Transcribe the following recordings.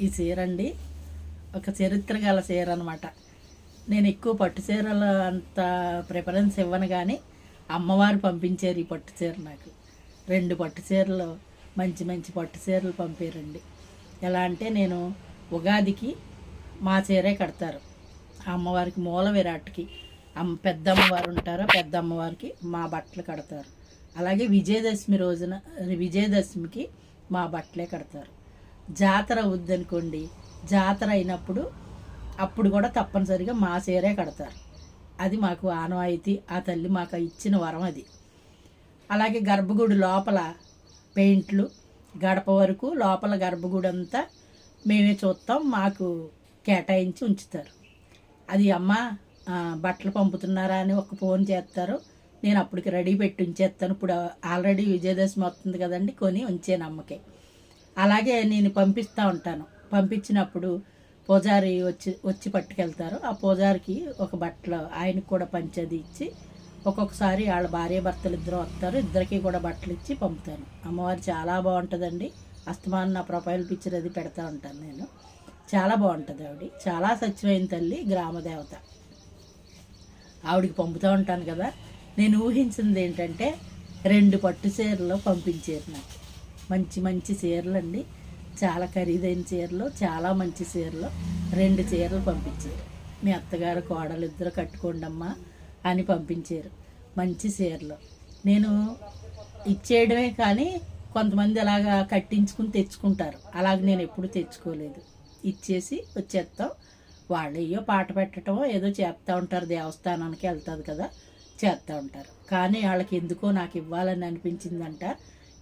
ఈ చీర అండి ఒక చరిత్ర గల చీర అనమాట. నేను ఎక్కువ పట్టు చీరలు అంత ప్రిఫరెన్స్ ఇవ్వను, కానీ అమ్మవారు పంపించారు ఈ పట్టు చీర నాకు. 2 పట్టు చీరలు, మంచి మంచి పట్టు చీరలు పంపారండి. ఎలా అంటే నేను ఉగాదికి మా చీరే కడతారు, ఆ అమ్మవారికి మూల విరాట్కి పెద్ద అమ్మవారు ఉంటారో పెద్ద అమ్మవారికి మా బట్టలు కడతారు. అలాగే విజయదశమి రోజున విజయదశమికి మా బట్టలే కడతారు. జాతర అవుద్దనుకోండి, జాతర అయినప్పుడు అప్పుడు కూడా తప్పనిసరిగా మా చీరే కడతారు. అది మాకు ఆనవాయితీ, ఆ తల్లి మాకు ఇచ్చిన వరం అది. అలాగే గర్భగుడి లోపల పెయింట్లు, గడప వరకు లోపల గర్భగుడి అంతా మేమే చూస్తాం, మాకు కేటాయించి ఉంచుతారు. అది అమ్మ బట్టలు పంపుతున్నారా అని ఒక ఫోన్ చేస్తారు, నేను అప్పటికి రెడీ పెట్టి ఉంచేస్తాను. ఇప్పుడు ఆల్రెడీ విజయదశమి వస్తుంది కదండి, కొని ఉంచాను అమ్మకి. అలాగే నేను పంపిస్తూ ఉంటాను. పంపించినప్పుడు పూజారి వచ్చి పట్టుకెళ్తారు. ఆ పూజారికి ఒక బట్టలు ఆయనకు కూడా పంచేది ఇచ్చి, ఒక్కొక్కసారి వాళ్ళ భార్య భర్తలు ఇద్దరు వస్తారు, ఇద్దరికి కూడా బట్టలు ఇచ్చి పంపుతాను. అమ్మవారు చాలా బాగుంటుందండి. అస్తమానం నా ప్రొఫైల్ పిక్చర్ అది పెడతా ఉంటాను నేను. చాలా బాగుంటుంది ఆవిడ, చాలా సత్యమైన తల్లి, గ్రామదేవత. ఆవిడికి పంపుతూ ఉంటాను కదా. నేను ఊహించింది ఏంటంటే 2 పట్టు చీరలు పంపించారు నాకు. మంచి మంచి చీరలు అండి, చాలా ఖరీదైన చీరలు, చాలా మంచి చీరలు. 2 చీరలు పంపించారు. మీ అత్తగారు కోడలు ఇద్దరు కట్టుకోండమ్మా అని పంపించారు. మంచి చీరలు. నేను ఇచ్చేయడమే కానీ కొంతమంది అలాగా కట్టించుకుని తెచ్చుకుంటారు, అలాగ నేను ఎప్పుడు తెచ్చుకోలేదు. ఇచ్చేసి వచ్చేస్తాం. వాళ్ళు అయ్యో పాట పెట్టడమో ఏదో చేస్తూ ఉంటారు, దేవస్థానానికి వెళ్తుంది కదా, చేస్తూ ఉంటారు. కానీ వాళ్ళకి ఎందుకో నాకు ఇవ్వాలని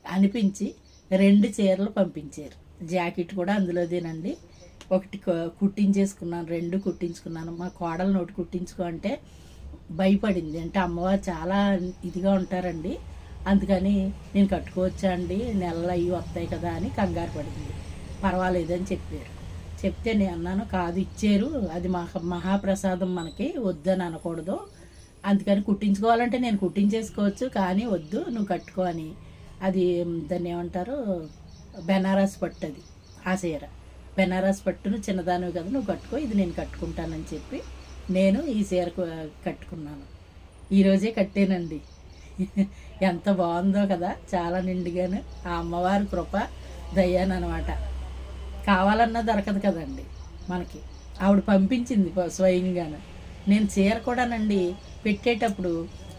అనిపించి 2 చీరలు పంపించారు. జాకెట్ కూడా అందులోదేనండి. ఒకటి కుట్టించేసుకున్నాను, 2 కుట్టించుకున్నాను. మా కోడలు నోటి కుట్టించుకో అంటే భయపడింది. అంటే అమ్మవారు చాలా ఇదిగా ఉంటారండి, అందుకని నేను కట్టుకోవచ్చా అండి, నెలలు అయ్యి వస్తాయి కదా అని కంగారు పడింది. పర్వాలేదని చెప్పారు. చెప్తే నేను అన్నాను, కాదు ఇచ్చారు, అది మహాప్రసాదం, మనకి వద్దని అనకూడదు, అందుకని కుట్టించుకోవాలంటే నేను కుట్టించేసుకోవచ్చు, కానీ వద్దు నువ్వు కట్టుకో అని. అది దాన్ని ఏమంటారు, బెనారస్ పట్టు, అది ఆ చీర బెనారస్ పట్టును చిన్నదానివి కదా, నువ్వు కట్టుకో, ఇది నేను కట్టుకుంటానని చెప్పి నేను ఈ చీర కట్టుకున్నాను. ఈరోజే కట్టానండి. ఎంత బాగుందో కదా, చాలా నిండుగాను. ఆ అమ్మవారి కృప దయ్యానమాట. కావాలన్నా దొరకదు కదండి మనకి, ఆవిడ పంపించింది స్వయంగాను. నేను చీర కూడానండి పెట్టేటప్పుడు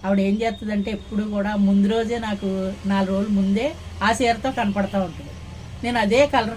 ఆవిడ ఏం చేస్తుందంటే ఎప్పుడు కూడా ముందు రోజే నాకు 4 రోజుల ముందే ఆ చీరతో కనపడతా ఉంటుంది. నేను అదే కలర్